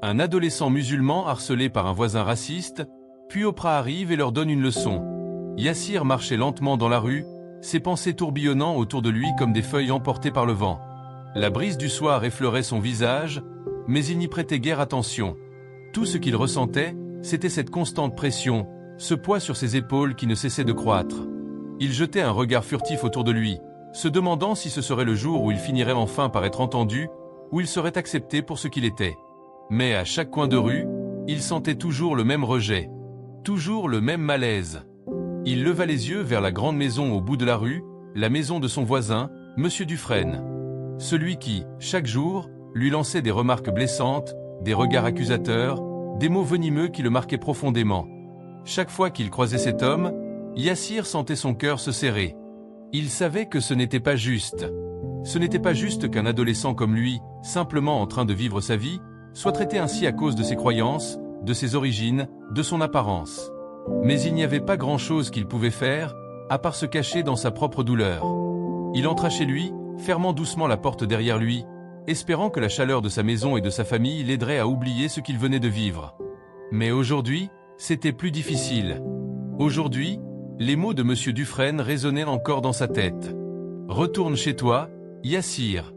Un adolescent musulman harcelé par un voisin raciste, puis Oprah arrive et leur donne une leçon. Yassir marchait lentement dans la rue, ses pensées tourbillonnant autour de lui comme des feuilles emportées par le vent. La brise du soir effleurait son visage, mais il n'y prêtait guère attention. Tout ce qu'il ressentait, c'était cette constante pression, ce poids sur ses épaules qui ne cessait de croître. Il jetait un regard furtif autour de lui, se demandant si ce serait le jour où il finirait enfin par être entendu, où il serait accepté pour ce qu'il était. Mais à chaque coin de rue, il sentait toujours le même rejet, toujours le même malaise. Il leva les yeux vers la grande maison au bout de la rue, la maison de son voisin, Monsieur Dufresne. Celui qui, chaque jour, lui lançait des remarques blessantes, des regards accusateurs, des mots venimeux qui le marquaient profondément. Chaque fois qu'il croisait cet homme, Yassir sentait son cœur se serrer. Il savait que ce n'était pas juste. Ce n'était pas juste qu'un adolescent comme lui, simplement en train de vivre sa vie, soit traité ainsi à cause de ses croyances, de ses origines, de son apparence. Mais il n'y avait pas grand-chose qu'il pouvait faire, à part se cacher dans sa propre douleur. Il entra chez lui, fermant doucement la porte derrière lui, espérant que la chaleur de sa maison et de sa famille l'aiderait à oublier ce qu'il venait de vivre. Mais aujourd'hui, c'était plus difficile. Aujourd'hui, les mots de Monsieur Dufresne résonnaient encore dans sa tête. « Retourne chez toi, Yassir.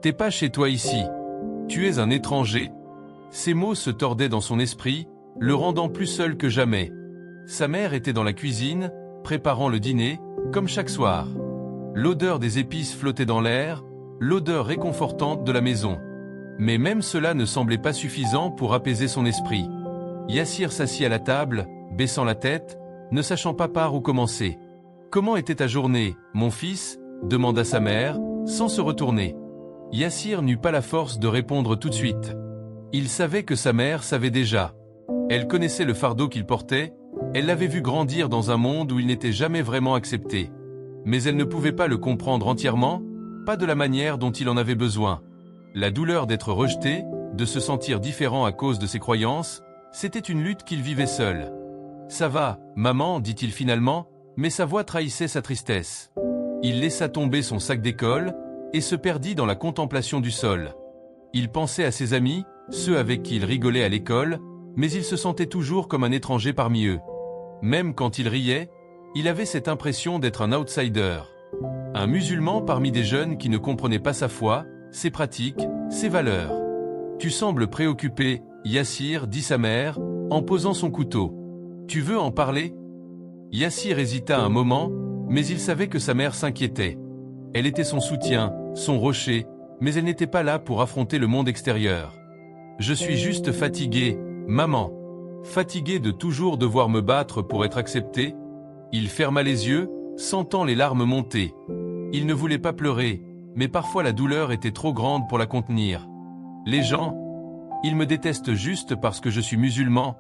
T'es pas chez toi ici. Tu es un étranger. » Ces mots se tordaient dans son esprit, le rendant plus seul que jamais. Sa mère était dans la cuisine, préparant le dîner, comme chaque soir. L'odeur des épices flottait dans l'air, l'odeur réconfortante de la maison. Mais même cela ne semblait pas suffisant pour apaiser son esprit. Yassir s'assit à la table, baissant la tête, ne sachant pas par où commencer. « Comment était ta journée, mon fils ?» demanda sa mère, sans se retourner. Yassir n'eut pas la force de répondre tout de suite. Il savait que sa mère savait déjà. Elle connaissait le fardeau qu'il portait, elle l'avait vu grandir dans un monde où il n'était jamais vraiment accepté. Mais elle ne pouvait pas le comprendre entièrement, pas de la manière dont il en avait besoin. La douleur d'être rejeté, de se sentir différent à cause de ses croyances, c'était une lutte qu'il vivait seul. « Ça va, maman, dit-il finalement, mais sa voix trahissait sa tristesse. » Il laissa tomber son sac d'école et se perdit dans la contemplation du sol. Il pensait à ses amis, ceux avec qui il rigolait à l'école, mais il se sentait toujours comme un étranger parmi eux. Même quand il riait, il avait cette impression d'être un outsider. Un musulman parmi des jeunes qui ne comprenaient pas sa foi, ses pratiques, ses valeurs. « Tu sembles préoccupé, Yassir, dit sa mère, en posant son couteau. Tu veux en parler ?» Yassir hésita un moment, mais il savait que sa mère s'inquiétait. Elle était son soutien, son rocher, mais elle n'était pas là pour affronter le monde extérieur. « Je suis juste fatigué, maman. Fatigué de toujours devoir me battre pour être accepté. » Il ferma les yeux, sentant les larmes monter. Il ne voulait pas pleurer, mais parfois la douleur était trop grande pour la contenir. « Les gens, ils me détestent juste parce que je suis musulman. »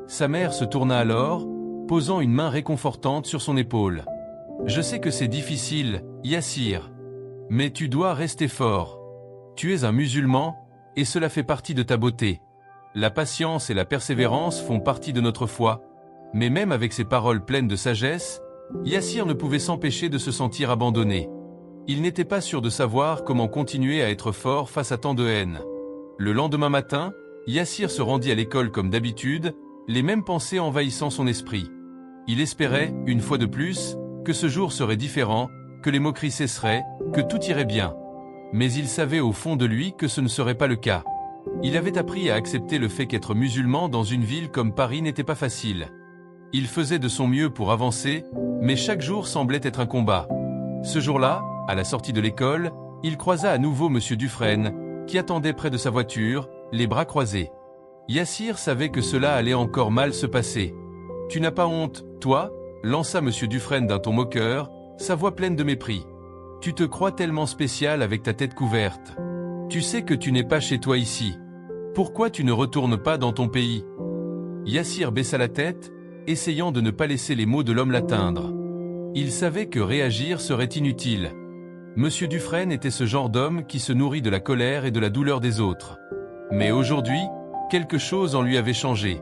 Sa mère se tourna alors, posant une main réconfortante sur son épaule. « Je sais que c'est difficile, Yassir. Mais tu dois rester fort. Tu es un musulman, et cela fait partie de ta beauté. La patience et la persévérance font partie de notre foi. » Mais même avec ces paroles pleines de sagesse, Yassir ne pouvait s'empêcher de se sentir abandonné. Il n'était pas sûr de savoir comment continuer à être fort face à tant de haine. Le lendemain matin, Yassir se rendit à l'école comme d'habitude, les mêmes pensées envahissant son esprit. Il espérait, une fois de plus, que ce jour serait différent, que les moqueries cesseraient, que tout irait bien. Mais il savait au fond de lui que ce ne serait pas le cas. Il avait appris à accepter le fait qu'être musulman dans une ville comme Paris n'était pas facile. Il faisait de son mieux pour avancer, mais chaque jour semblait être un combat. Ce jour-là, à la sortie de l'école, il croisa à nouveau Monsieur Dufresne, qui attendait près de sa voiture, les bras croisés. Yassir savait que cela allait encore mal se passer. « Tu n'as pas honte, toi ?» lança Monsieur Dufresne d'un ton moqueur, sa voix pleine de mépris. « Tu te crois tellement spécial avec ta tête couverte. Tu sais que tu n'es pas chez toi ici. Pourquoi tu ne retournes pas dans ton pays ?» Yassir baissa la tête, essayant de ne pas laisser les mots de l'homme l'atteindre. Il savait que réagir serait inutile. Monsieur Dufresne était ce genre d'homme qui se nourrit de la colère et de la douleur des autres. Mais aujourd'hui, quelque chose en lui avait changé.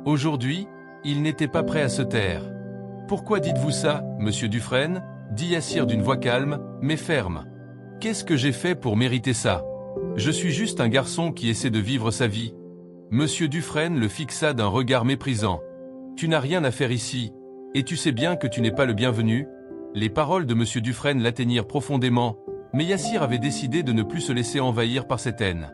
Aujourd'hui, il n'était pas prêt à se taire. « Pourquoi dites-vous ça, Monsieur Dufresne ?» dit Yassir d'une voix calme, mais ferme. « Qu'est-ce que j'ai fait pour mériter ça? Je suis juste un garçon qui essaie de vivre sa vie. Monsieur Dufresne le fixa d'un regard méprisant. « Tu n'as rien à faire ici, et tu sais bien que tu n'es pas le bienvenu ?» Les paroles de Monsieur Dufresne l'atteignirent profondément, mais Yassir avait décidé de ne plus se laisser envahir par cette haine.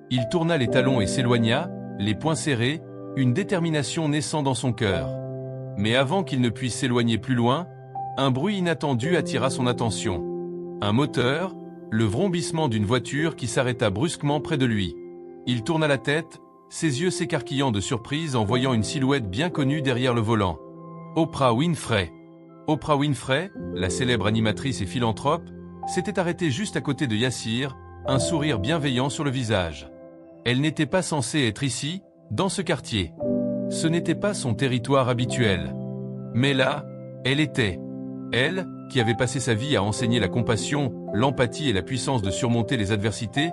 Il tourna les talons et s'éloigna, les poings serrés, une détermination naissant dans son cœur. Mais avant qu'il ne puisse s'éloigner plus loin, un bruit inattendu attira son attention. Un moteur, le vrombissement d'une voiture qui s'arrêta brusquement près de lui. Il tourna la tête, ses yeux s'écarquillant de surprise en voyant une silhouette bien connue derrière le volant. Oprah Winfrey. Oprah Winfrey, la célèbre animatrice et philanthrope, s'était arrêtée juste à côté de Yassir, un sourire bienveillant sur le visage. Elle n'était pas censée être ici, dans ce quartier. Ce n'était pas son territoire habituel. Mais là, elle était. Elle, qui avait passé sa vie à enseigner la compassion, l'empathie et la puissance de surmonter les adversités,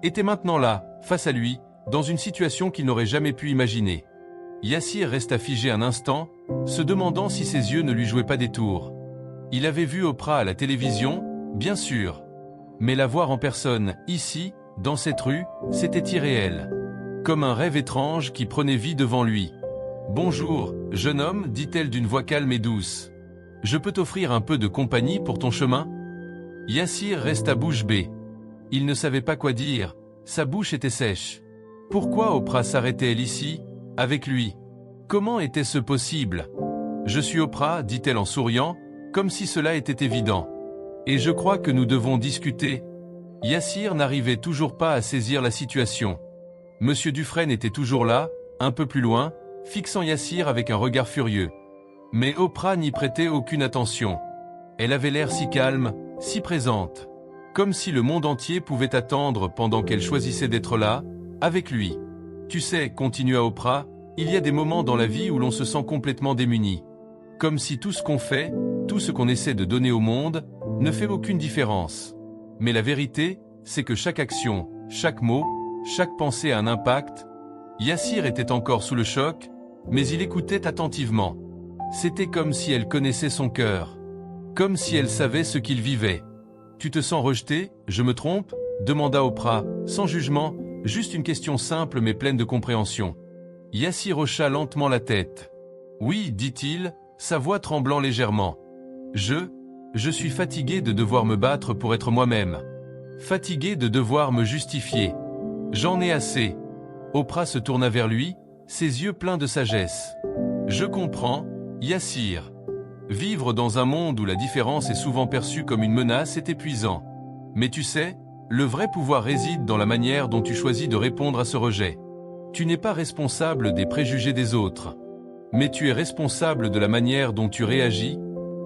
était maintenant là, face à lui, dans une situation qu'il n'aurait jamais pu imaginer. Yassir resta figé un instant, se demandant si ses yeux ne lui jouaient pas des tours. Il avait vu Oprah à la télévision, bien sûr. Mais la voir en personne, ici, dans cette rue, c'était irréel. Comme un rêve étrange qui prenait vie devant lui. « Bonjour, jeune homme, dit-elle d'une voix calme et douce. Je peux t'offrir un peu de compagnie pour ton chemin ?» Yassir resta bouche bée. Il ne savait pas quoi dire, sa bouche était sèche. Pourquoi Oprah s'arrêtait-elle ici, avec lui? Comment était-ce possible? « Je suis Oprah, dit-elle en souriant, comme si cela était évident. Et je crois que nous devons discuter. » Yassir n'arrivait toujours pas à saisir la situation. Monsieur Dufresne était toujours là, un peu plus loin, fixant Yassir avec un regard furieux. Mais Oprah n'y prêtait aucune attention. Elle avait l'air si calme, si présente. Comme si le monde entier pouvait attendre pendant qu'elle choisissait d'être là, avec lui. Tu sais, continua Oprah, il y a des moments dans la vie où l'on se sent complètement démuni. Comme si tout ce qu'on fait, tout ce qu'on essaie de donner au monde, ne fait aucune différence. Mais la vérité, c'est que chaque action, chaque mot, chaque pensée a un impact. Yassir était encore sous le choc, mais il écoutait attentivement. C'était comme si elle connaissait son cœur. Comme si elle savait ce qu'il vivait. « Tu te sens rejeté, je me trompe ?» demanda Oprah, sans jugement, juste une question simple mais pleine de compréhension. Yassir hocha lentement la tête. « Oui, dit-il, sa voix tremblant légèrement. Je suis fatigué de devoir me battre pour être moi-même. Fatigué de devoir me justifier. J'en ai assez. » Oprah se tourna vers lui, ses yeux pleins de sagesse. « Je comprends, Yassir. Vivre dans un monde où la différence est souvent perçue comme une menace est épuisant. Mais tu sais, le vrai pouvoir réside dans la manière dont tu choisis de répondre à ce rejet. Tu n'es pas responsable des préjugés des autres. Mais tu es responsable de la manière dont tu réagis. »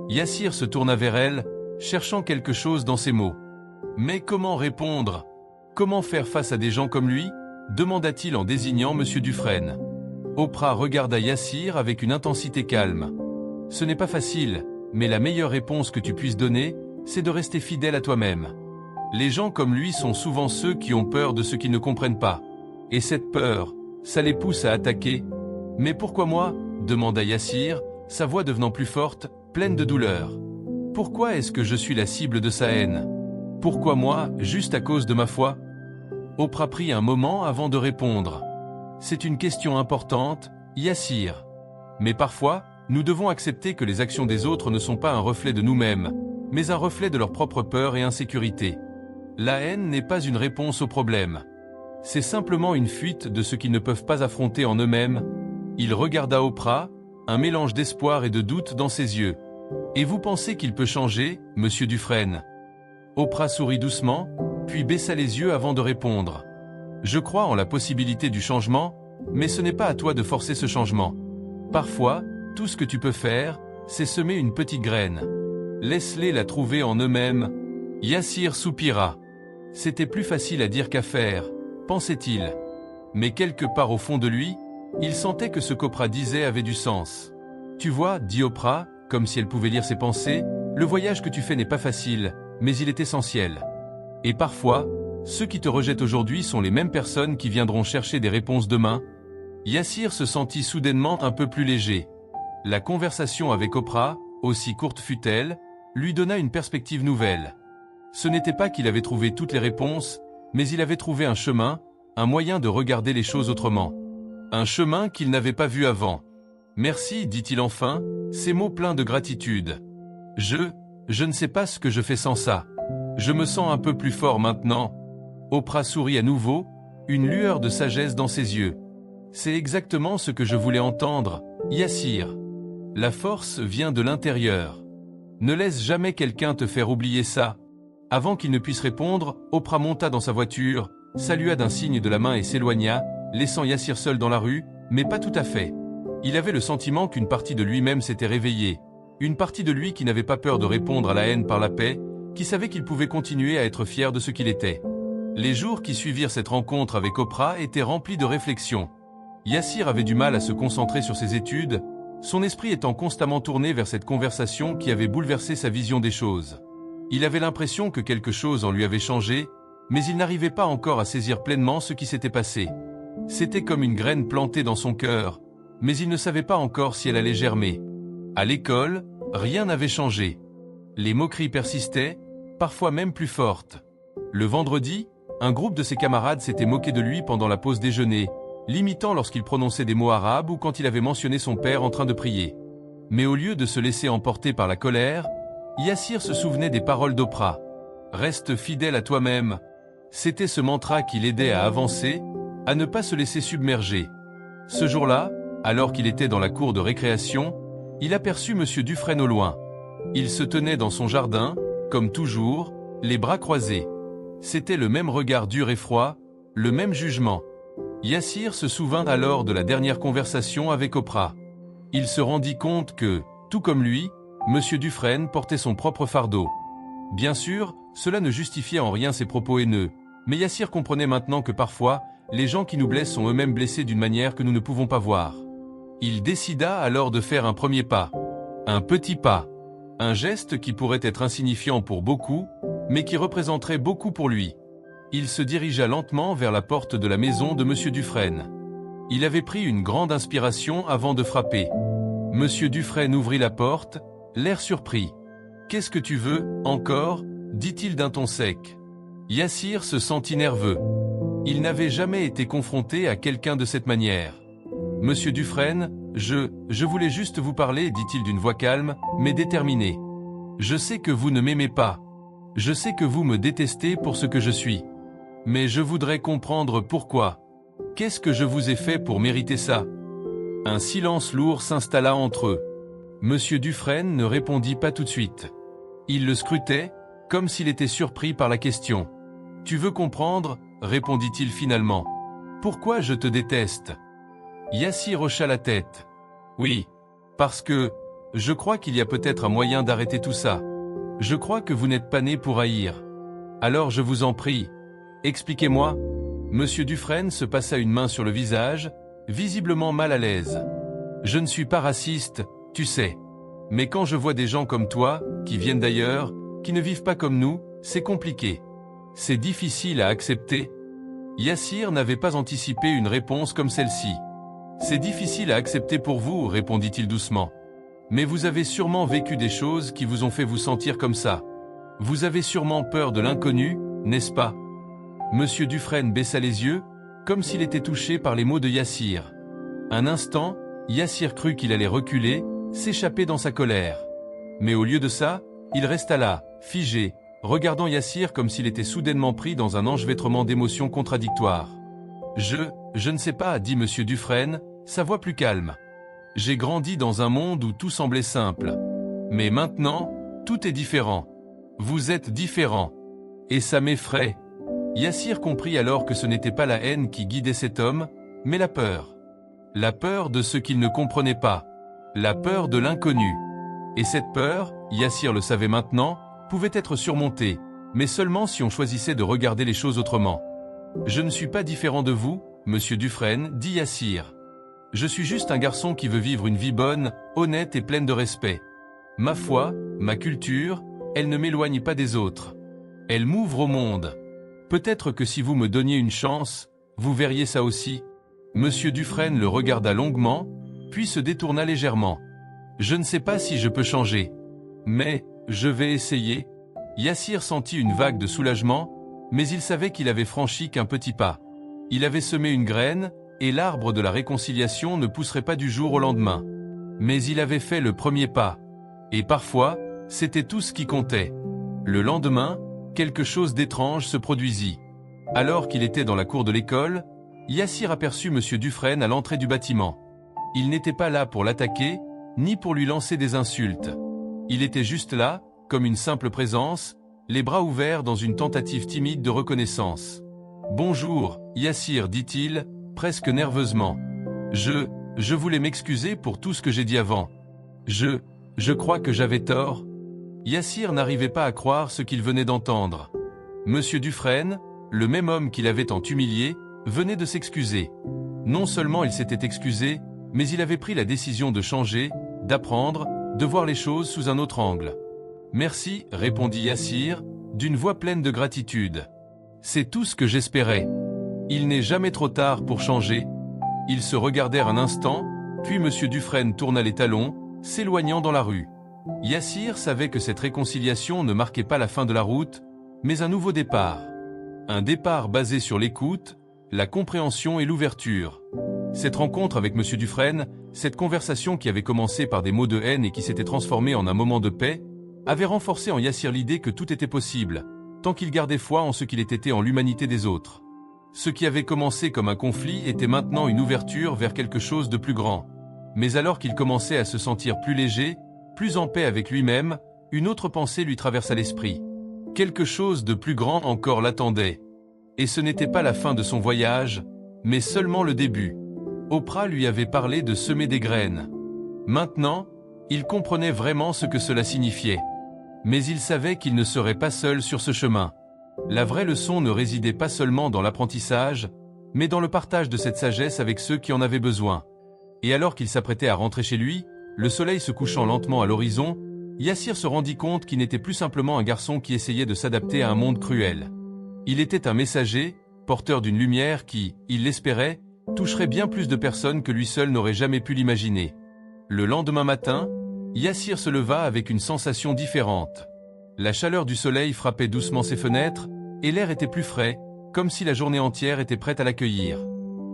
Yassir se tourna vers elle, cherchant quelque chose dans ses mots. « Mais comment répondre? Comment faire face à des gens comme lui ?» demanda-t-il en désignant Monsieur Dufresne. Oprah regarda Yassir avec une intensité calme. « Ce n'est pas facile, mais la meilleure réponse que tu puisses donner, c'est de rester fidèle à toi-même. Les gens comme lui sont souvent ceux qui ont peur de ce qu'ils ne comprennent pas. Et cette peur, ça les pousse à attaquer. »« Mais pourquoi moi ?» demanda Yassir, sa voix devenant plus forte, pleine de douleur. « Pourquoi est-ce que je suis la cible de sa haine? Pourquoi moi, juste à cause de ma foi ?» Oprah prit un moment avant de répondre. « C'est une question importante, Yassir. Mais parfois, nous devons accepter que les actions des autres ne sont pas un reflet de nous-mêmes, mais un reflet de leur propre peur et insécurité. La haine n'est pas une réponse au problème. C'est simplement une fuite de ce qu'ils ne peuvent pas affronter en eux-mêmes. » Il regarda Oprah, un mélange d'espoir et de doute dans ses yeux. « Et vous pensez qu'il peut changer, Monsieur Dufresne ?» Oprah sourit doucement, puis baissa les yeux avant de répondre. « Je crois en la possibilité du changement, mais ce n'est pas à toi de forcer ce changement. Parfois, tout ce que tu peux faire, c'est semer une petite graine. Laisse-les la trouver en eux-mêmes. » Yassir soupira. C'était plus facile à dire qu'à faire, pensait-il. Mais quelque part au fond de lui, il sentait que ce qu'Oprah disait avait du sens. « Tu vois, dit Oprah, comme si elle pouvait lire ses pensées, le voyage que tu fais n'est pas facile, mais il est essentiel. Et parfois, ceux qui te rejettent aujourd'hui sont les mêmes personnes qui viendront chercher des réponses demain. » Yassir se sentit soudainement un peu plus léger. La conversation avec Oprah, aussi courte fut-elle, lui donna une perspective nouvelle. Ce n'était pas qu'il avait trouvé toutes les réponses, mais il avait trouvé un chemin, un moyen de regarder les choses autrement. Un chemin qu'il n'avait pas vu avant. Merci, dit-il enfin, ces mots pleins de gratitude. Je ne sais pas ce que je fais sans ça. Je me sens un peu plus fort maintenant. Oprah sourit à nouveau, une lueur de sagesse dans ses yeux. C'est exactement ce que je voulais entendre, Yassir. La force vient de l'intérieur. Ne laisse jamais quelqu'un te faire oublier ça. Avant qu'il ne puisse répondre, Oprah monta dans sa voiture, salua d'un signe de la main et s'éloigna, laissant Yassir seul dans la rue, mais pas tout à fait. Il avait le sentiment qu'une partie de lui-même s'était réveillée. Une partie de lui qui n'avait pas peur de répondre à la haine par la paix, qui savait qu'il pouvait continuer à être fier de ce qu'il était. Les jours qui suivirent cette rencontre avec Oprah étaient remplis de réflexions. Yassir avait du mal à se concentrer sur ses études, son esprit étant constamment tourné vers cette conversation qui avait bouleversé sa vision des choses. Il avait l'impression que quelque chose en lui avait changé, mais il n'arrivait pas encore à saisir pleinement ce qui s'était passé. C'était comme une graine plantée dans son cœur, mais il ne savait pas encore si elle allait germer. À l'école, rien n'avait changé. Les moqueries persistaient, parfois même plus fortes. Le vendredi, un groupe de ses camarades s'était moqué de lui pendant la pause déjeuner, l'imitant lorsqu'il prononçait des mots arabes ou quand il avait mentionné son père en train de prier. Mais au lieu de se laisser emporter par la colère, Yassir se souvenait des paroles d'Oprah. « Reste fidèle à toi-même ». C'était ce mantra qui l'aidait à avancer, à ne pas se laisser submerger. Ce jour-là, alors qu'il était dans la cour de récréation, il aperçut M. Dufresne au loin. Il se tenait dans son jardin, comme toujours, les bras croisés. C'était le même regard dur et froid, le même jugement. Yassir se souvint alors de la dernière conversation avec Oprah. Il se rendit compte que, tout comme lui, M. Dufresne portait son propre fardeau. Bien sûr, cela ne justifiait en rien ses propos haineux, mais Yassir comprenait maintenant que parfois, les gens qui nous blessent sont eux-mêmes blessés d'une manière que nous ne pouvons pas voir. Il décida alors de faire un premier pas. Un petit pas. Un geste qui pourrait être insignifiant pour beaucoup, mais qui représenterait beaucoup pour lui. Il se dirigea lentement vers la porte de la maison de M. Dufresne. Il avait pris une grande inspiration avant de frapper. M. Dufresne ouvrit la porte, l'air surpris. « Qu'est-ce que tu veux, encore ?» dit-il d'un ton sec. Yassir se sentit nerveux. Il n'avait jamais été confronté à quelqu'un de cette manière. « Monsieur Dufresne, je voulais juste vous parler, dit-il d'une voix calme, mais déterminée. Je sais que vous ne m'aimez pas. Je sais que vous me détestez pour ce que je suis. Mais je voudrais comprendre pourquoi. Qu'est-ce que je vous ai fait pour mériter ça ?» Un silence lourd s'installa entre eux. Monsieur Dufresne ne répondit pas tout de suite. Il le scrutait, comme s'il était surpris par la question. « Tu veux comprendre ?» répondit-il finalement. « Pourquoi je te déteste ?» Yassir hocha la tête. « Oui, parce que, je crois qu'il y a peut-être un moyen d'arrêter tout ça. Je crois que vous n'êtes pas né pour haïr. Alors je vous en prie, expliquez-moi. » Monsieur Dufresne se passa une main sur le visage, visiblement mal à l'aise. « Je ne suis pas raciste, tu sais. Mais quand je vois des gens comme toi, qui viennent d'ailleurs, qui ne vivent pas comme nous, c'est compliqué. C'est difficile à accepter. » Yassir n'avait pas anticipé une réponse comme celle-ci. « C'est difficile à accepter pour vous, répondit-il doucement. Mais vous avez sûrement vécu des choses qui vous ont fait vous sentir comme ça. Vous avez sûrement peur de l'inconnu, n'est-ce pas ?» Monsieur Dufresne baissa les yeux, comme s'il était touché par les mots de Yassir. Un instant, Yassir crut qu'il allait reculer, s'échapper dans sa colère. Mais au lieu de ça, il resta là, figé, regardant Yassir comme s'il était soudainement pris dans un enchevêtrement d'émotions contradictoires. « Je ne sais pas, dit Monsieur Dufresne, sa voix plus calme. J'ai grandi dans un monde où tout semblait simple. Mais maintenant, tout est différent. Vous êtes différent. Et ça m'effraie. » Yassir comprit alors que ce n'était pas la haine qui guidait cet homme, mais la peur. La peur de ce qu'il ne comprenait pas. La peur de l'inconnu. Et cette peur, Yassir le savait maintenant, pouvait être surmontée, mais seulement si on choisissait de regarder les choses autrement. « Je ne suis pas différent de vous, Monsieur Dufresne, dit Yassir. Je suis juste un garçon qui veut vivre une vie bonne, honnête et pleine de respect. Ma foi, ma culture, elle ne m'éloigne pas des autres. Elle m'ouvre au monde. Peut-être que si vous me donniez une chance, vous verriez ça aussi. » Monsieur Dufresne le regarda longuement, puis se détourna légèrement. « Je ne sais pas si je peux changer. Mais, je vais essayer. » Yassir sentit une vague de soulagement, mais il savait qu'il avait franchi qu'un petit pas. Il avait semé une graine, et l'arbre de la réconciliation ne pousserait pas du jour au lendemain. Mais il avait fait le premier pas. Et parfois, c'était tout ce qui comptait. Le lendemain, quelque chose d'étrange se produisit. Alors qu'il était dans la cour de l'école, Yassir aperçut M. Dufresne à l'entrée du bâtiment. Il n'était pas là pour l'attaquer, ni pour lui lancer des insultes. Il était juste là, comme une simple présence, les bras ouverts dans une tentative timide de reconnaissance. « Bonjour, Yassir, dit-il, presque nerveusement. Je voulais m'excuser pour tout ce que j'ai dit avant. Je crois que j'avais tort. » Yassir n'arrivait pas à croire ce qu'il venait d'entendre. Monsieur Dufresne, le même homme qui l'avait tant humilié, venait de s'excuser. Non seulement il s'était excusé, mais il avait pris la décision de changer, d'apprendre, de voir les choses sous un autre angle. « Merci, répondit Yassir, d'une voix pleine de gratitude. C'est tout ce que j'espérais. Il n'est jamais trop tard pour changer. » Ils se regardèrent un instant, puis M. Dufresne tourna les talons, s'éloignant dans la rue. Yassir savait que cette réconciliation ne marquait pas la fin de la route, mais un nouveau départ. Un départ basé sur l'écoute, la compréhension et l'ouverture. Cette rencontre avec M. Dufresne, cette conversation qui avait commencé par des mots de haine et qui s'était transformée en un moment de paix, avait renforcé en Yassir l'idée que tout était possible, tant qu'il gardait foi en ce qu'il était en l'humanité des autres. Ce qui avait commencé comme un conflit était maintenant une ouverture vers quelque chose de plus grand. Mais alors qu'il commençait à se sentir plus léger, plus en paix avec lui-même, une autre pensée lui traversa l'esprit. Quelque chose de plus grand encore l'attendait. Et ce n'était pas la fin de son voyage, mais seulement le début. Oprah lui avait parlé de semer des graines. Maintenant, il comprenait vraiment ce que cela signifiait. Mais il savait qu'il ne serait pas seul sur ce chemin. La vraie leçon ne résidait pas seulement dans l'apprentissage, mais dans le partage de cette sagesse avec ceux qui en avaient besoin. Et alors qu'il s'apprêtait à rentrer chez lui, le soleil se couchant lentement à l'horizon, Yassir se rendit compte qu'il n'était plus simplement un garçon qui essayait de s'adapter à un monde cruel. Il était un messager, porteur d'une lumière qui, il l'espérait, toucherait bien plus de personnes que lui seul n'aurait jamais pu l'imaginer. Le lendemain matin, Yassir se leva avec une sensation différente. La chaleur du soleil frappait doucement ses fenêtres, et l'air était plus frais, comme si la journée entière était prête à l'accueillir.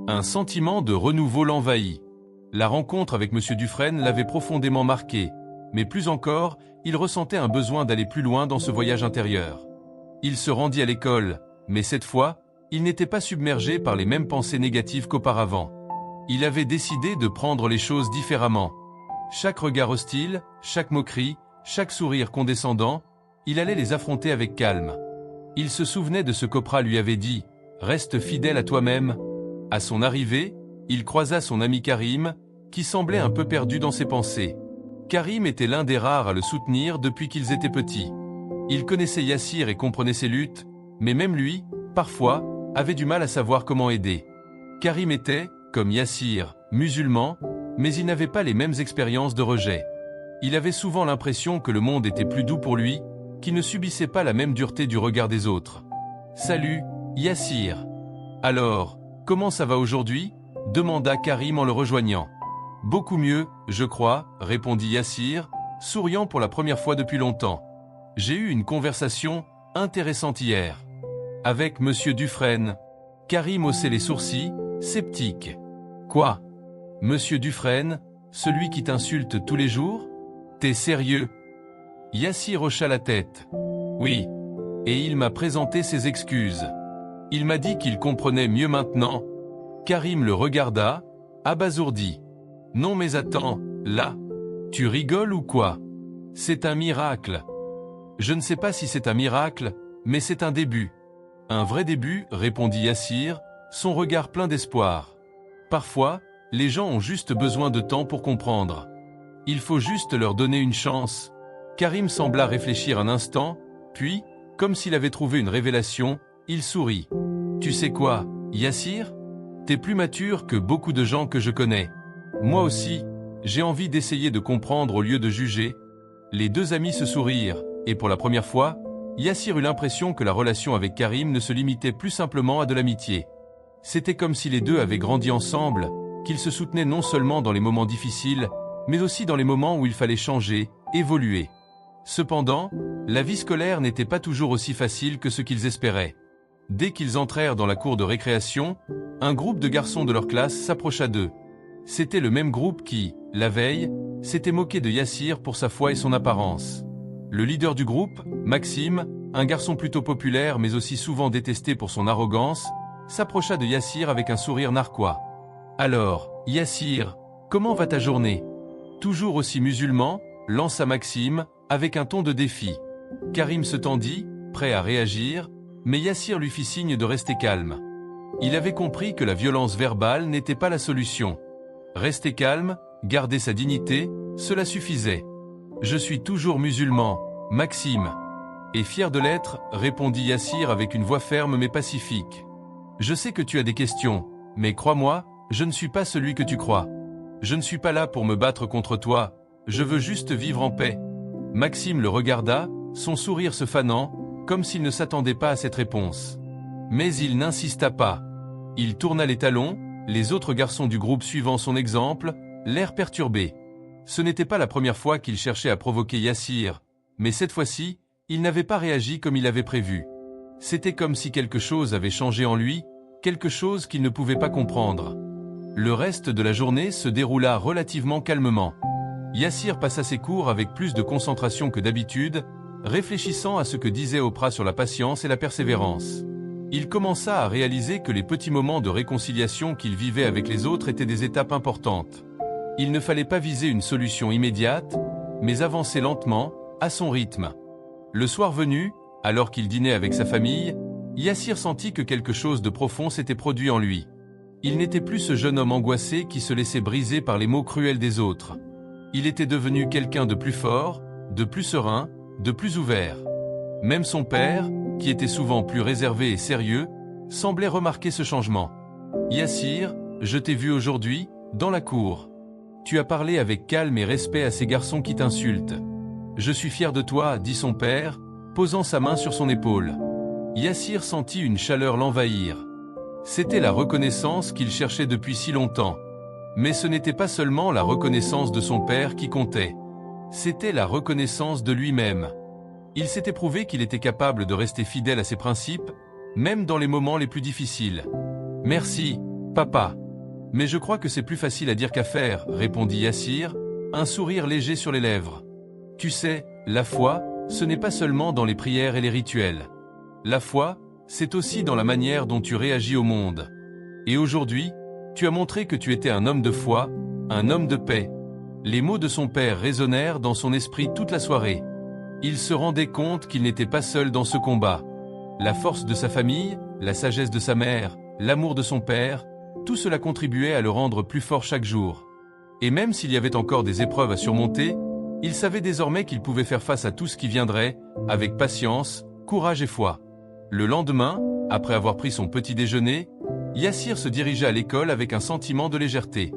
Un sentiment de renouveau l'envahit. La rencontre avec M. Dufresne l'avait profondément marqué, mais plus encore, il ressentait un besoin d'aller plus loin dans ce voyage intérieur. Il se rendit à l'école, mais cette fois, il n'était pas submergé par les mêmes pensées négatives qu'auparavant. Il avait décidé de prendre les choses différemment. Chaque regard hostile, chaque moquerie, chaque sourire condescendant, il allait les affronter avec calme. Il se souvenait de ce qu'Oprah lui avait dit, « Reste fidèle à toi-même ». À son arrivée, il croisa son ami Karim, qui semblait un peu perdu dans ses pensées. Karim était l'un des rares à le soutenir depuis qu'ils étaient petits. Il connaissait Yassir et comprenait ses luttes, mais même lui, parfois, avait du mal à savoir comment aider. Karim était, comme Yassir, musulman, mais il n'avait pas les mêmes expériences de rejet. Il avait souvent l'impression que le monde était plus doux pour lui, qu'il ne subissait pas la même dureté du regard des autres. « Salut, Yassir. Alors, comment ça va aujourd'hui » demanda Karim en le rejoignant. « Beaucoup mieux, je crois, » répondit Yassir, souriant pour la première fois depuis longtemps. « J'ai eu une conversation intéressante hier. Avec Monsieur Dufresne. » Karim haussait les sourcils, sceptique. « Quoi ? Monsieur Dufresne, celui qui t'insulte tous les jours ? T'es sérieux ?» Yassir hocha la tête. « Oui. Et il m'a présenté ses excuses. Il m'a dit qu'il comprenait mieux maintenant. » Karim le regarda, abasourdi. « Non mais attends, là, tu rigoles ou quoi ? C'est un miracle. » « Je ne sais pas si c'est un miracle, mais c'est un début. »« Un vrai début, » répondit Yassir, son regard plein d'espoir. « Parfois, les gens ont juste besoin de temps pour comprendre. Il faut juste leur donner une chance. » Karim sembla réfléchir un instant, puis, comme s'il avait trouvé une révélation, il sourit. « Tu sais quoi, Yassir ? T'es plus mature que beaucoup de gens que je connais. Moi aussi, j'ai envie d'essayer de comprendre au lieu de juger. » Les deux amis se sourirent, et pour la première fois, Yassir eut l'impression que la relation avec Karim ne se limitait plus simplement à de l'amitié. C'était comme si les deux avaient grandi ensemble, qu'ils se soutenaient non seulement dans les moments difficiles, mais aussi dans les moments où il fallait changer, évoluer. Cependant, la vie scolaire n'était pas toujours aussi facile que ce qu'ils espéraient. Dès qu'ils entrèrent dans la cour de récréation, un groupe de garçons de leur classe s'approcha d'eux. C'était le même groupe qui, la veille, s'était moqué de Yassir pour sa foi et son apparence. Le leader du groupe, Maxime, un garçon plutôt populaire mais aussi souvent détesté pour son arrogance, s'approcha de Yassir avec un sourire narquois. « Alors, Yassir, comment va ta journée ?» Toujours aussi musulman, lança Maxime, avec un ton de défi. Karim se tendit, prêt à réagir, mais Yassir lui fit signe de rester calme. Il avait compris que la violence verbale n'était pas la solution. Rester calme, garder sa dignité, cela suffisait. « Je suis toujours musulman, Maxime. » Et fier de l'être, répondit Yassir avec une voix ferme mais pacifique. « Je sais que tu as des questions, mais crois-moi, je ne suis pas celui que tu crois. Je ne suis pas là pour me battre contre toi, je veux juste vivre en paix. » Maxime le regarda, son sourire se fanant, comme s'il ne s'attendait pas à cette réponse. Mais il n'insista pas. Il tourna les talons, les autres garçons du groupe suivant son exemple, l'air perturbé. Ce n'était pas la première fois qu'il cherchait à provoquer Yassir, mais cette fois-ci, il n'avait pas réagi comme il avait prévu. C'était comme si quelque chose avait changé en lui, quelque chose qu'il ne pouvait pas comprendre. Le reste de la journée se déroula relativement calmement. Yassir passa ses cours avec plus de concentration que d'habitude, réfléchissant à ce que disait Oprah sur la patience et la persévérance. Il commença à réaliser que les petits moments de réconciliation qu'il vivait avec les autres étaient des étapes importantes. Il ne fallait pas viser une solution immédiate, mais avancer lentement, à son rythme. Le soir venu, alors qu'il dînait avec sa famille, Yassir sentit que quelque chose de profond s'était produit en lui. Il n'était plus ce jeune homme angoissé qui se laissait briser par les mots cruels des autres. Il était devenu quelqu'un de plus fort, de plus serein, de plus ouvert. Même son père, qui était souvent plus réservé et sérieux, semblait remarquer ce changement. « Yassir, je t'ai vu aujourd'hui, dans la cour. Tu as parlé avec calme et respect à ces garçons qui t'insultent. Je suis fier de toi, dit son père, posant sa main sur son épaule. Yassir sentit une chaleur l'envahir. C'était la reconnaissance qu'il cherchait depuis si longtemps. Mais ce n'était pas seulement la reconnaissance de son père qui comptait. C'était la reconnaissance de lui-même. Il s'était prouvé qu'il était capable de rester fidèle à ses principes, même dans les moments les plus difficiles. « Merci, papa. Mais je crois que c'est plus facile à dire qu'à faire, répondit Yassir, un sourire léger sur les lèvres. Tu sais, la foi, ce n'est pas seulement dans les prières et les rituels. La foi, c'est aussi dans la manière dont tu réagis au monde. Et aujourd'hui, tu as montré que tu étais un homme de foi, un homme de paix. » Les mots de son père résonnèrent dans son esprit toute la soirée. Il se rendait compte qu'il n'était pas seul dans ce combat. La force de sa famille, la sagesse de sa mère, l'amour de son père, tout cela contribuait à le rendre plus fort chaque jour. Et même s'il y avait encore des épreuves à surmonter, il savait désormais qu'il pouvait faire face à tout ce qui viendrait, avec patience, courage et foi. Le lendemain, après avoir pris son petit déjeuner, Yassir se dirigea à l'école avec un sentiment de légèreté.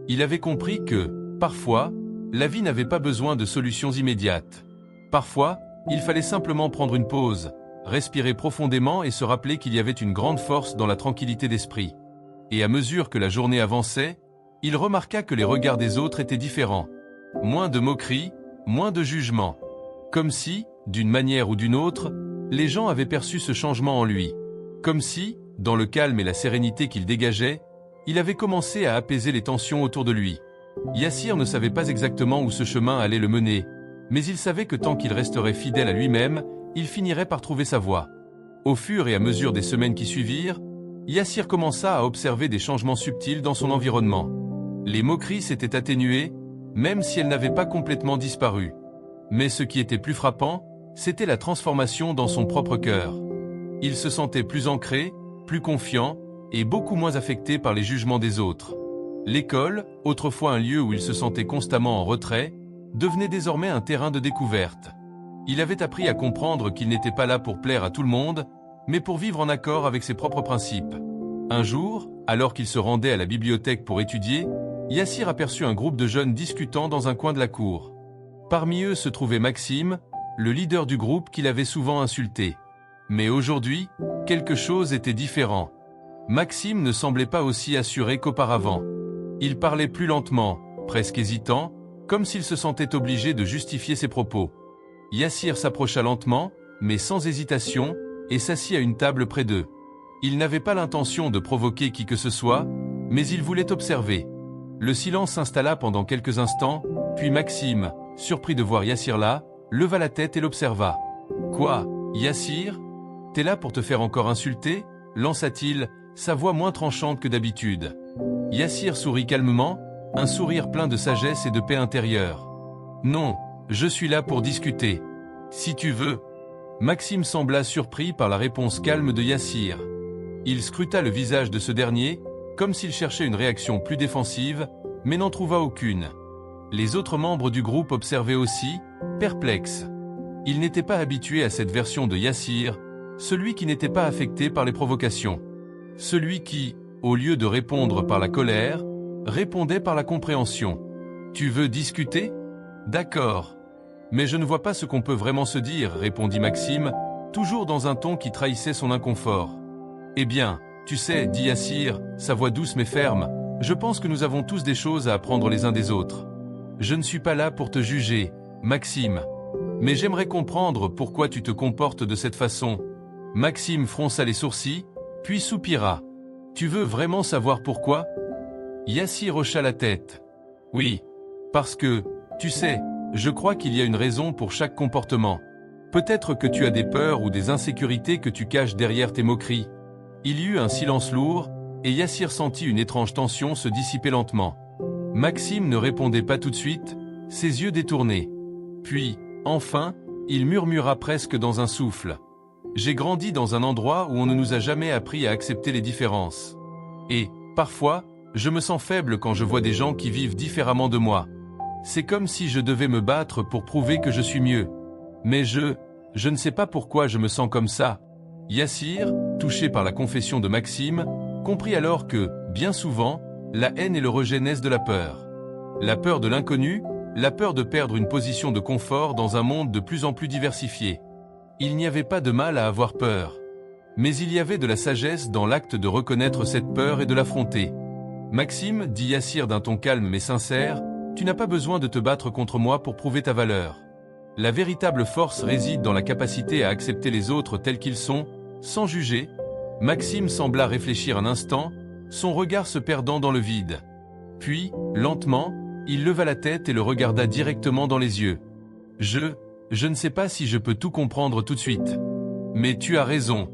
Il avait compris que, parfois, la vie n'avait pas besoin de solutions immédiates. Parfois, il fallait simplement prendre une pause, respirer profondément et se rappeler qu'il y avait une grande force dans la tranquillité d'esprit. Et à mesure que la journée avançait, il remarqua que les regards des autres étaient différents. Moins de moqueries, moins de jugement. Comme si, d'une manière ou d'une autre, les gens avaient perçu ce changement en lui. Comme si, dans le calme et la sérénité qu'il dégageait, il avait commencé à apaiser les tensions autour de lui. Yassir ne savait pas exactement où ce chemin allait le mener, mais il savait que tant qu'il resterait fidèle à lui-même, il finirait par trouver sa voie. Au fur et à mesure des semaines qui suivirent, Yassir commença à observer des changements subtils dans son environnement. Les moqueries s'étaient atténuées, même si elles n'avaient pas complètement disparu. Mais ce qui était plus frappant, c'était la transformation dans son propre cœur. Il se sentait plus ancré, plus confiant, et beaucoup moins affecté par les jugements des autres. L'école, autrefois un lieu où il se sentait constamment en retrait, devenait désormais un terrain de découverte. Il avait appris à comprendre qu'il n'était pas là pour plaire à tout le monde, mais pour vivre en accord avec ses propres principes. Un jour, alors qu'il se rendait à la bibliothèque pour étudier, Yassir aperçut un groupe de jeunes discutant dans un coin de la cour. Parmi eux se trouvait Maxime, le leader du groupe qu'il avait souvent insulté. Mais aujourd'hui, quelque chose était différent. Maxime ne semblait pas aussi assuré qu'auparavant. Il parlait plus lentement, presque hésitant, comme s'il se sentait obligé de justifier ses propos. Yassir s'approcha lentement, mais sans hésitation, et s'assit à une table près d'eux. Il n'avait pas l'intention de provoquer qui que ce soit, mais il voulait observer. Le silence s'installa pendant quelques instants, puis Maxime, surpris de voir Yassir là, leva la tête et l'observa. « Quoi, Yassir? T'es là pour te faire encore insulter ?» lança-t-il, sa voix moins tranchante que d'habitude. Yassir sourit calmement, un sourire plein de sagesse et de paix intérieure. « Non, je suis là pour discuter. Si tu veux. » Maxime sembla surpris par la réponse calme de Yassir. Il scruta le visage de ce dernier, comme s'il cherchait une réaction plus défensive, mais n'en trouva aucune. Les autres membres du groupe observaient aussi, perplexes. Ils n'étaient pas habitués à cette version de Yassir, celui qui n'était pas affecté par les provocations. Celui qui, au lieu de répondre par la colère, répondait par la compréhension. « Tu veux discuter ? D'accord. Mais je ne vois pas ce qu'on peut vraiment se dire, répondit Maxime, toujours dans un ton qui trahissait son inconfort. Eh bien, tu sais, dit Yassir, sa voix douce mais ferme, je pense que nous avons tous des choses à apprendre les uns des autres. Je ne suis pas là pour te juger, Maxime. Mais j'aimerais comprendre pourquoi tu te comportes de cette façon. Maxime fronça les sourcils, puis soupira. Tu veux vraiment savoir pourquoi ? Yassir hocha la tête. Oui. Parce que, tu sais, je crois qu'il y a une raison pour chaque comportement. Peut-être que tu as des peurs ou des insécurités que tu caches derrière tes moqueries. Il y eut un silence lourd, et Yassir sentit une étrange tension se dissiper lentement. Maxime ne répondait pas tout de suite, ses yeux détournés. Puis, enfin, il murmura presque dans un souffle. J'ai grandi dans un endroit où on ne nous a jamais appris à accepter les différences. Et, parfois, je me sens faible quand je vois des gens qui vivent différemment de moi. C'est comme si je devais me battre pour prouver que je suis mieux. Mais je ne sais pas pourquoi je me sens comme ça. Yassir, touché par la confession de Maxime, comprit alors que, bien souvent, la haine et le rejet naissent de la peur. La peur de l'inconnu, la peur de perdre une position de confort dans un monde de plus en plus diversifié. Il n'y avait pas de mal à avoir peur. Mais il y avait de la sagesse dans l'acte de reconnaître cette peur et de l'affronter. Maxime, dit Yassir d'un ton calme mais sincère, tu n'as pas besoin de te battre contre moi pour prouver ta valeur. La véritable force réside dans la capacité à accepter les autres tels qu'ils sont, sans juger. Maxime sembla réfléchir un instant, son regard se perdant dans le vide. Puis, lentement, il leva la tête et le regarda directement dans les yeux. Je ne sais pas si je peux tout comprendre tout de suite. Mais tu as raison.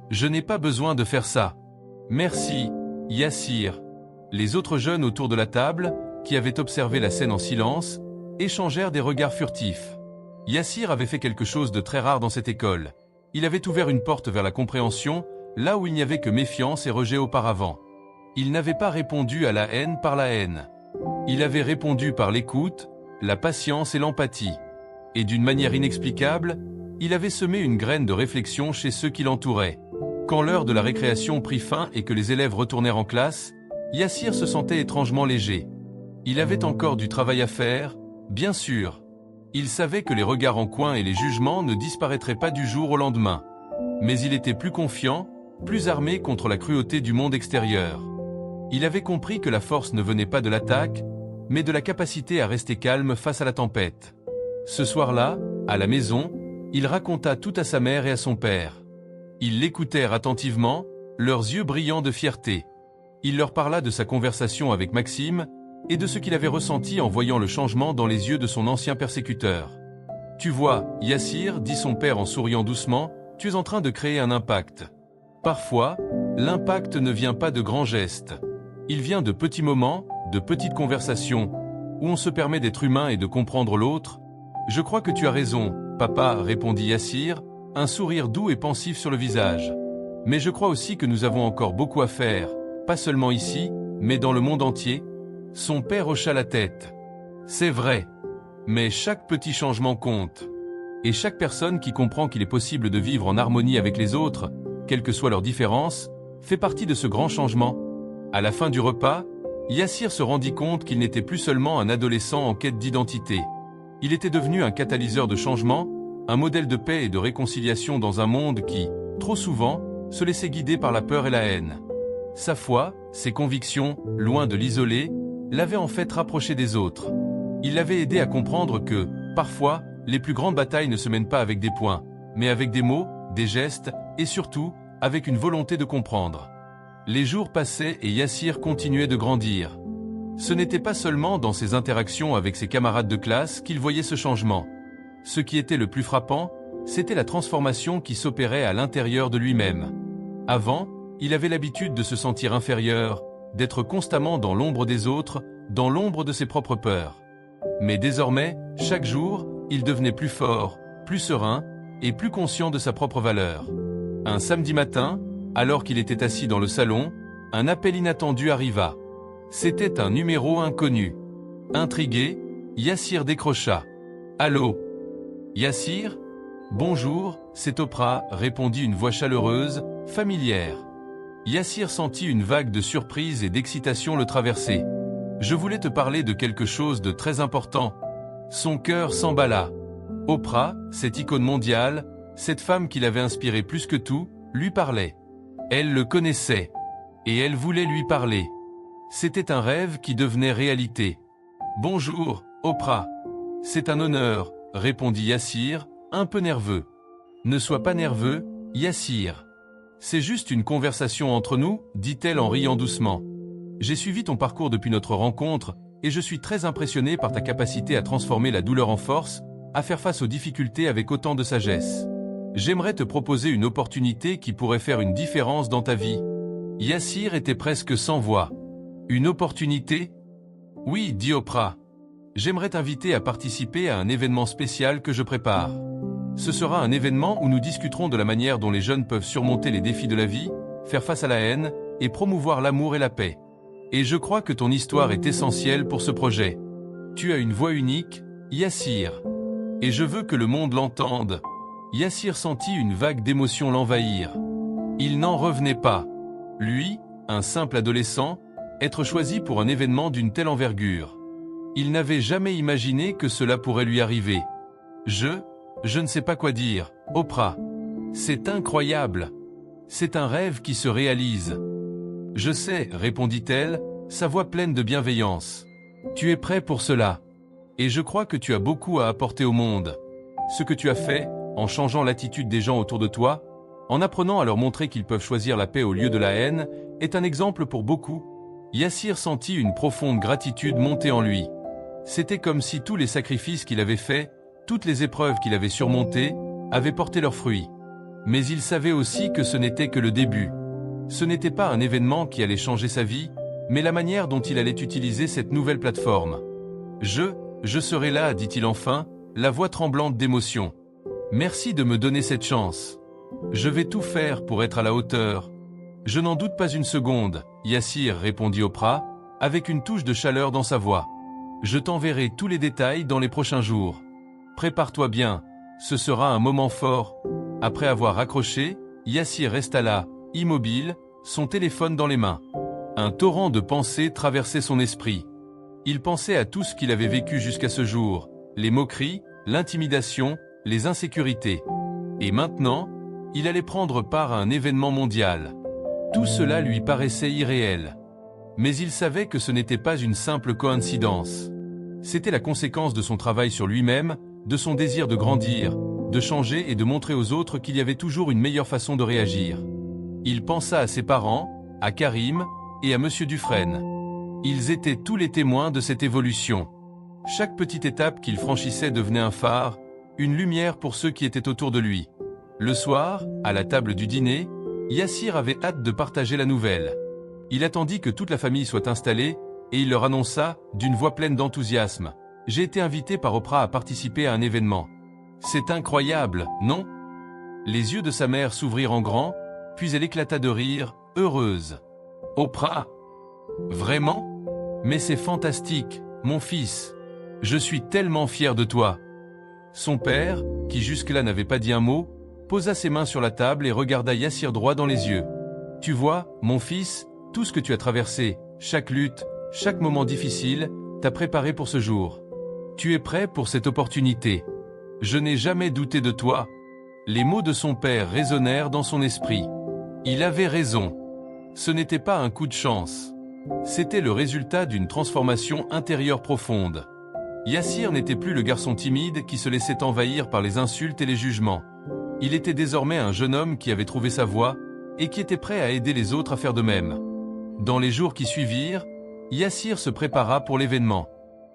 Je n'ai pas besoin de faire ça. Merci, Yassir. Les autres jeunes autour de la table, qui avaient observé la scène en silence, échangèrent des regards furtifs. Yassir avait fait quelque chose de très rare dans cette école. Il avait ouvert une porte vers la compréhension, là où il n'y avait que méfiance et rejet auparavant. Il n'avait pas répondu à la haine par la haine. Il avait répondu par l'écoute, la patience et l'empathie. Et d'une manière inexplicable, il avait semé une graine de réflexion chez ceux qui l'entouraient. Quand l'heure de la récréation prit fin et que les élèves retournèrent en classe, Yassir se sentait étrangement léger. Il avait encore du travail à faire, bien sûr. Il savait que les regards en coin et les jugements ne disparaîtraient pas du jour au lendemain. Mais il était plus confiant, plus armé contre la cruauté du monde extérieur. Il avait compris que la force ne venait pas de l'attaque, mais de la capacité à rester calme face à la tempête. Ce soir-là, à la maison, il raconta tout à sa mère et à son père. Ils l'écoutèrent attentivement, leurs yeux brillants de fierté. Il leur parla de sa conversation avec Maxime et de ce qu'il avait ressenti en voyant le changement dans les yeux de son ancien persécuteur. « Tu vois, Yassir, dit son père en souriant doucement, tu es en train de créer un impact. Parfois, l'impact ne vient pas de grands gestes. Il vient de petits moments, de petites conversations, où on se permet d'être humain et de comprendre l'autre. Je crois que tu as raison, papa, répondit Yassir, un sourire doux et pensif sur le visage. Mais je crois aussi que nous avons encore beaucoup à faire, pas seulement ici, mais dans le monde entier. Son père hocha la tête. C'est vrai. Mais chaque petit changement compte. Et chaque personne qui comprend qu'il est possible de vivre en harmonie avec les autres, quelles que soient leurs différences, fait partie de ce grand changement. À la fin du repas, Yassir se rendit compte qu'il n'était plus seulement un adolescent en quête d'identité. Il était devenu un catalyseur de changement, un modèle de paix et de réconciliation dans un monde qui, trop souvent, se laissait guider par la peur et la haine. Sa foi, ses convictions, loin de l'isoler, l'avaient en fait rapproché des autres. Il l'avait aidé à comprendre que, parfois, les plus grandes batailles ne se mènent pas avec des poings, mais avec des mots, des gestes, et surtout, avec une volonté de comprendre. Les jours passaient et Yassir continuait de grandir. Ce n'était pas seulement dans ses interactions avec ses camarades de classe qu'il voyait ce changement. Ce qui était le plus frappant, c'était la transformation qui s'opérait à l'intérieur de lui-même. Avant, il avait l'habitude de se sentir inférieur, d'être constamment dans l'ombre des autres, dans l'ombre de ses propres peurs. Mais désormais, chaque jour, il devenait plus fort, plus serein et plus conscient de sa propre valeur. Un samedi matin, alors qu'il était assis dans le salon, un appel inattendu arriva. C'était un numéro inconnu. Intrigué, Yassir décrocha. « Allô ? Yassir ? Bonjour, c'est Oprah, répondit une voix chaleureuse, familière. Yassir sentit une vague de surprise et d'excitation le traverser. Je voulais te parler de quelque chose de très important. Son cœur s'emballa. Oprah, cette icône mondiale, cette femme qui l'avait inspiré plus que tout, lui parlait. Elle le connaissait. Et elle voulait lui parler. C'était un rêve qui devenait réalité. Bonjour, Oprah. C'est un honneur, répondit Yassir, un peu nerveux. Ne sois pas nerveux, Yassir. C'est juste une conversation entre nous, dit-elle en riant doucement. J'ai suivi ton parcours depuis notre rencontre, et je suis très impressionné par ta capacité à transformer la douleur en force, à faire face aux difficultés avec autant de sagesse. J'aimerais te proposer une opportunité qui pourrait faire une différence dans ta vie. Yassir était presque sans voix. Une opportunité ? Oui, dit Oprah. J'aimerais t'inviter à participer à un événement spécial que je prépare. Ce sera un événement où nous discuterons de la manière dont les jeunes peuvent surmonter les défis de la vie, faire face à la haine, et promouvoir l'amour et la paix. Et je crois que ton histoire est essentielle pour ce projet. Tu as une voix unique, Yassir. Et je veux que le monde l'entende. Yassir sentit une vague d'émotion l'envahir. Il n'en revenait pas. Lui, un simple adolescent, être choisi pour un événement d'une telle envergure. Il n'avait jamais imaginé que cela pourrait lui arriver. Je ne sais pas quoi dire, Oprah. C'est incroyable. C'est un rêve qui se réalise. Je sais, répondit-elle, sa voix pleine de bienveillance. Tu es prêt pour cela. Et je crois que tu as beaucoup à apporter au monde. Ce que tu as fait, en changeant l'attitude des gens autour de toi, en apprenant à leur montrer qu'ils peuvent choisir la paix au lieu de la haine, est un exemple pour beaucoup. Yassir sentit une profonde gratitude monter en lui. C'était comme si tous les sacrifices qu'il avait faits, toutes les épreuves qu'il avait surmontées, avaient porté leurs fruits. Mais il savait aussi que ce n'était que le début. Ce n'était pas un événement qui allait changer sa vie, mais la manière dont il allait utiliser cette nouvelle plateforme. Je serai là, dit-il enfin, la voix tremblante d'émotion. Merci de me donner cette chance. Je vais tout faire pour être à la hauteur. Je n'en doute pas une seconde, Yassir, répondit Oprah, avec une touche de chaleur dans sa voix. Je t'enverrai tous les détails dans les prochains jours. Prépare-toi bien, ce sera un moment fort. Après avoir raccroché, Yassir resta là, immobile, son téléphone dans les mains. Un torrent de pensées traversait son esprit. Il pensait à tout ce qu'il avait vécu jusqu'à ce jour, les moqueries, l'intimidation, les insécurités. Et maintenant, il allait prendre part à un événement mondial. Tout cela lui paraissait irréel. Mais il savait que ce n'était pas une simple coïncidence. C'était la conséquence de son travail sur lui-même, de son désir de grandir, de changer et de montrer aux autres qu'il y avait toujours une meilleure façon de réagir. Il pensa à ses parents, à Karim et à Monsieur Dufresne. Ils étaient tous les témoins de cette évolution. Chaque petite étape qu'il franchissait devenait un phare, une lumière pour ceux qui étaient autour de lui. Le soir, à la table du dîner, Yassir avait hâte de partager la nouvelle. Il attendit que toute la famille soit installée, et il leur annonça, d'une voix pleine d'enthousiasme, « J'ai été invité par Oprah à participer à un événement. C'est incroyable, non ?» Les yeux de sa mère s'ouvrirent en grand, puis elle éclata de rire, heureuse. « Oprah ? Vraiment ? Mais c'est fantastique, mon fils. Je suis tellement fier de toi. » Son père, qui jusque-là n'avait pas dit un mot, posa ses mains sur la table et regarda Yassir droit dans les yeux. « Tu vois, mon fils, tout ce que tu as traversé, chaque lutte, chaque moment difficile, t'a préparé pour ce jour. Tu es prêt pour cette opportunité. Je n'ai jamais douté de toi. » Les mots de son père résonnèrent dans son esprit. Il avait raison. Ce n'était pas un coup de chance. C'était le résultat d'une transformation intérieure profonde. Yassir n'était plus le garçon timide qui se laissait envahir par les insultes et les jugements. Il était désormais un jeune homme qui avait trouvé sa voie, et qui était prêt à aider les autres à faire de même. Dans les jours qui suivirent, Yassir se prépara pour l'événement.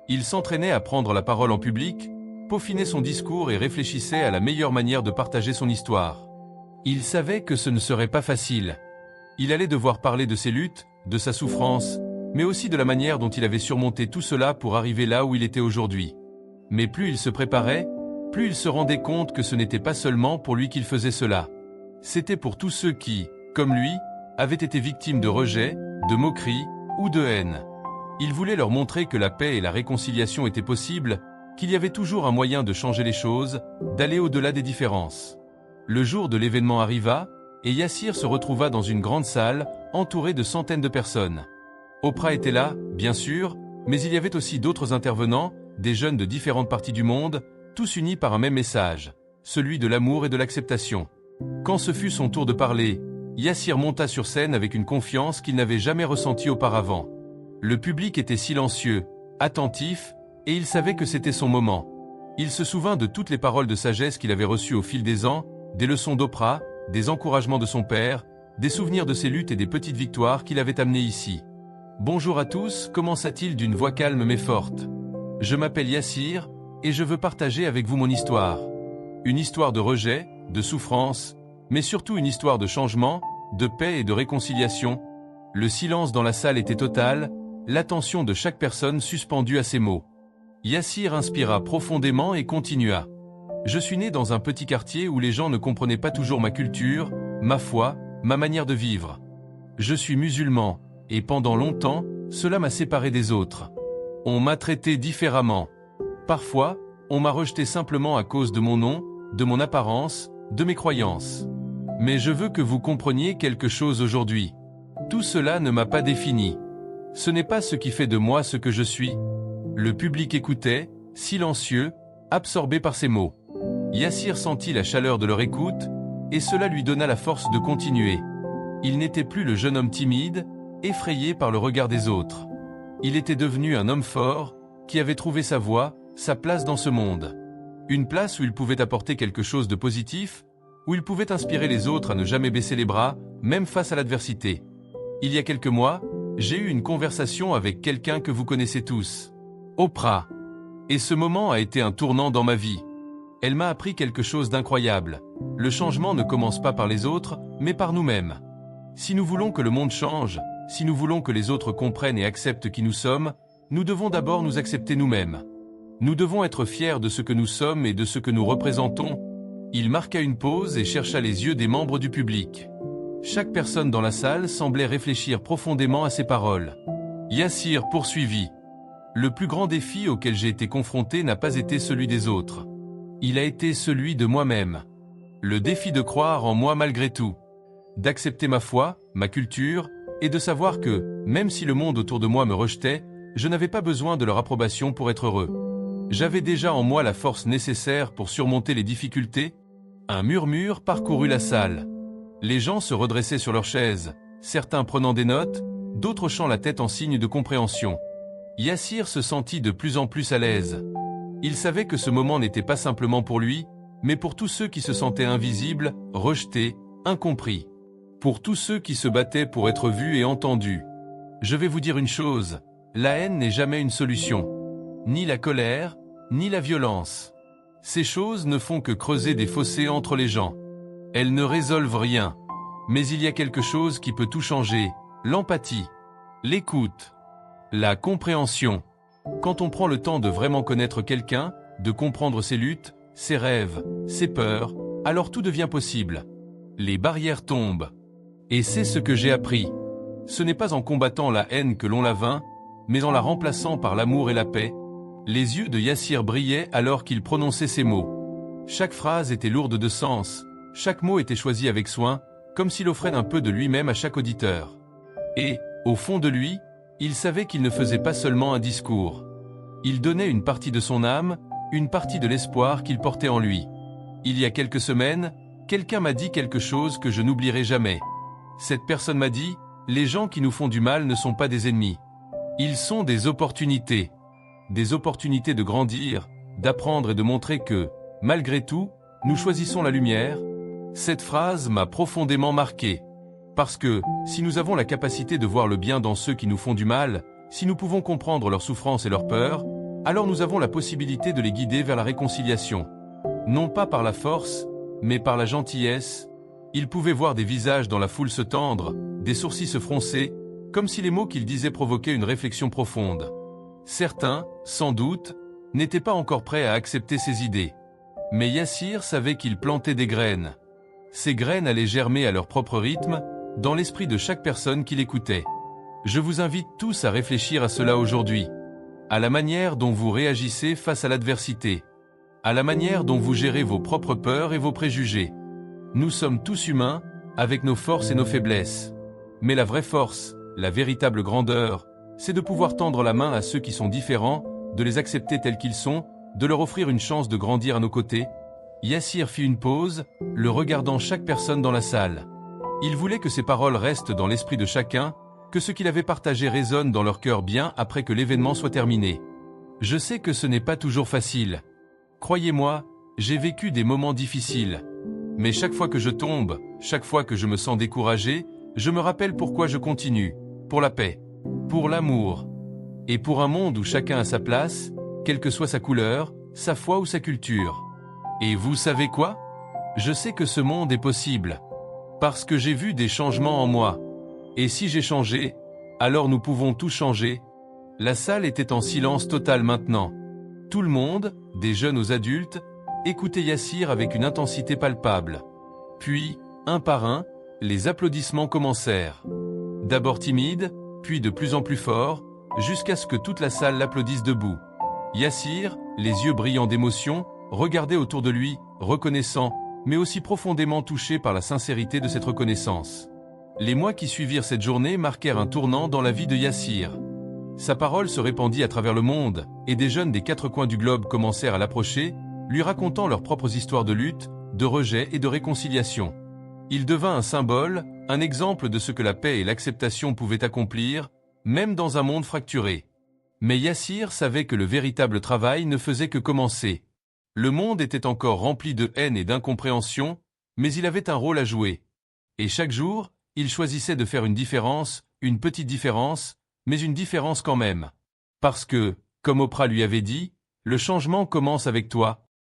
Il s'entraînait à prendre la parole en public, peaufinait son discours et réfléchissait à la meilleure manière de partager son histoire. Il savait que ce ne serait pas facile. Il allait devoir parler de ses luttes, de sa souffrance, mais aussi de la manière dont il avait surmonté tout cela pour arriver là où il était aujourd'hui. Mais plus il se préparait, plus il se rendait compte que ce n'était pas seulement pour lui qu'il faisait cela. C'était pour tous ceux qui, comme lui, avaient été victimes de rejet, de moqueries ou de haine. Il voulait leur montrer que la paix et la réconciliation étaient possibles, qu'il y avait toujours un moyen de changer les choses, d'aller au-delà des différences. Le jour de l'événement arriva, et Yassir se retrouva dans une grande salle, entouré de centaines de personnes. Oprah était là, bien sûr, mais il y avait aussi d'autres intervenants, des jeunes de différentes parties du monde, tous unis par un même message, celui de l'amour et de l'acceptation. Quand ce fut son tour de parler, Yassir monta sur scène avec une confiance qu'il n'avait jamais ressentie auparavant. Le public était silencieux, attentif, et il savait que c'était son moment. Il se souvint de toutes les paroles de sagesse qu'il avait reçues au fil des ans, des leçons d'Oprah, des encouragements de son père, des souvenirs de ses luttes et des petites victoires qu'il avait amenées ici. « Bonjour à tous » commença-t-il d'une voix calme mais forte. « Je m'appelle Yassir, et je veux partager avec vous mon histoire. Une histoire de rejet, de souffrance, mais surtout une histoire de changement, de paix et de réconciliation. » Le silence dans la salle était total, l'attention de chaque personne suspendue à ces mots. Yassir inspira profondément et continua. « Je suis né dans un petit quartier où les gens ne comprenaient pas toujours ma culture, ma foi, ma manière de vivre. Je suis musulman, et pendant longtemps, cela m'a séparé des autres. On m'a traité différemment. Parfois, on m'a rejeté simplement à cause de mon nom, de mon apparence, de mes croyances. Mais je veux que vous compreniez quelque chose aujourd'hui. Tout cela ne m'a pas défini. Ce n'est pas ce qui fait de moi ce que je suis. » Le public écoutait, silencieux, absorbé par ces mots. Yassir sentit la chaleur de leur écoute, et cela lui donna la force de continuer. Il n'était plus le jeune homme timide, effrayé par le regard des autres. Il était devenu un homme fort, qui avait trouvé sa voie, sa place dans ce monde. Une place où il pouvait apporter quelque chose de positif, où il pouvait inspirer les autres à ne jamais baisser les bras, même face à l'adversité. Il y a quelques mois, j'ai eu une conversation avec quelqu'un que vous connaissez tous, Oprah. Et ce moment a été un tournant dans ma vie. Elle m'a appris quelque chose d'incroyable. Le changement ne commence pas par les autres, mais par nous-mêmes. Si nous voulons que le monde change, si nous voulons que les autres comprennent et acceptent qui nous sommes, nous devons d'abord nous accepter nous-mêmes. Nous devons être fiers de ce que nous sommes et de ce que nous représentons. Il marqua une pause et chercha les yeux des membres du public. Chaque personne dans la salle semblait réfléchir profondément à ses paroles. Yassir poursuivit. « Le plus grand défi auquel j'ai été confronté n'a pas été celui des autres. Il a été celui de moi-même. Le défi de croire en moi malgré tout. D'accepter ma foi, ma culture, et de savoir que, même si le monde autour de moi me rejetait, je n'avais pas besoin de leur approbation pour être heureux. J'avais déjà en moi la force nécessaire pour surmonter les difficultés. » Un murmure parcourut la salle. Les gens se redressaient sur leurs chaises, certains prenant des notes, d'autres hochant la tête en signe de compréhension. Yassir se sentit de plus en plus à l'aise. Il savait que ce moment n'était pas simplement pour lui, mais pour tous ceux qui se sentaient invisibles, rejetés, incompris. Pour tous ceux qui se battaient pour être vus et entendus. Je vais vous dire une chose, la haine n'est jamais une solution. Ni la colère, ni la violence. Ces choses ne font que creuser des fossés entre les gens. Elles ne résolvent rien. Mais il y a quelque chose qui peut tout changer, l'empathie, l'écoute, la compréhension. Quand on prend le temps de vraiment connaître quelqu'un, de comprendre ses luttes, ses rêves, ses peurs, alors tout devient possible. Les barrières tombent. Et c'est ce que j'ai appris. Ce n'est pas en combattant la haine que l'on la vainc, mais en la remplaçant par l'amour et la paix. Les yeux de Yassir brillaient alors qu'il prononçait ces mots. Chaque phrase était lourde de sens, chaque mot était choisi avec soin, comme s'il offrait un peu de lui-même à chaque auditeur. Et, au fond de lui, il savait qu'il ne faisait pas seulement un discours. Il donnait une partie de son âme, une partie de l'espoir qu'il portait en lui. Il y a quelques semaines, quelqu'un m'a dit quelque chose que je n'oublierai jamais. Cette personne m'a dit, « Les gens qui nous font du mal ne sont pas des ennemis. Ils sont des opportunités. Des opportunités de grandir, d'apprendre et de montrer que, malgré tout, nous choisissons la lumière. » Cette phrase m'a profondément marqué. Parce que, si nous avons la capacité de voir le bien dans ceux qui nous font du mal, si nous pouvons comprendre leurs souffrances et leurs peurs, alors nous avons la possibilité de les guider vers la réconciliation. Non pas par la force, mais par la gentillesse. Il pouvait voir des visages dans la foule se tendre, des sourcils se froncer, comme si les mots qu'ils disaient provoquaient une réflexion profonde. Certains, sans doute, n'étaient pas encore prêts à accepter ces idées. Mais Yassir savait qu'il plantait des graines. Ces graines allaient germer à leur propre rythme, dans l'esprit de chaque personne qui l'écoutait. Je vous invite tous à réfléchir à cela aujourd'hui. À la manière dont vous réagissez face à l'adversité. À la manière dont vous gérez vos propres peurs et vos préjugés. Nous sommes tous humains, avec nos forces et nos faiblesses. Mais la vraie force, la véritable grandeur, c'est de pouvoir tendre la main à ceux qui sont différents, de les accepter tels qu'ils sont, de leur offrir une chance de grandir à nos côtés. Yassir fit une pause, le regardant chaque personne dans la salle. Il voulait que ses paroles restent dans l'esprit de chacun, que ce qu'il avait partagé résonne dans leur cœur bien après que l'événement soit terminé. Je sais que ce n'est pas toujours facile. Croyez-moi, j'ai vécu des moments difficiles. Mais chaque fois que je tombe, chaque fois que je me sens découragé, je me rappelle pourquoi je continue. Pour la paix, pour l'amour, et pour un monde où chacun a sa place, quelle que soit sa couleur, sa foi ou sa culture. Et vous savez quoi? Je sais que ce monde est possible. Parce que j'ai vu des changements en moi. Et si j'ai changé, alors nous pouvons tous changer. La salle était en silence total maintenant. Tout le monde, des jeunes aux adultes, écoutait Yassir avec une intensité palpable. Puis, un par un, les applaudissements commencèrent. D'abord timides, puis de plus en plus forts, jusqu'à ce que toute la salle l'applaudisse debout. Yassir, les yeux brillants d'émotion, regardait autour de lui, reconnaissant, mais aussi profondément touché par la sincérité de cette reconnaissance. Les mois qui suivirent cette journée marquèrent un tournant dans la vie de Yassir. Sa parole se répandit à travers le monde, et des jeunes des 4 coins du globe commencèrent à l'approcher, lui racontant leurs propres histoires de lutte, de rejet et de réconciliation. Il devint un symbole, un exemple de ce que la paix et l'acceptation pouvaient accomplir, même dans un monde fracturé. Mais Yassir savait que le véritable travail ne faisait que commencer. Le monde était encore rempli de haine et d'incompréhension, mais il avait un rôle à jouer. Et chaque jour, il choisissait de faire une différence, une petite différence, mais une différence quand même. Parce que, comme Oprah lui avait dit, le changement commence avec toi,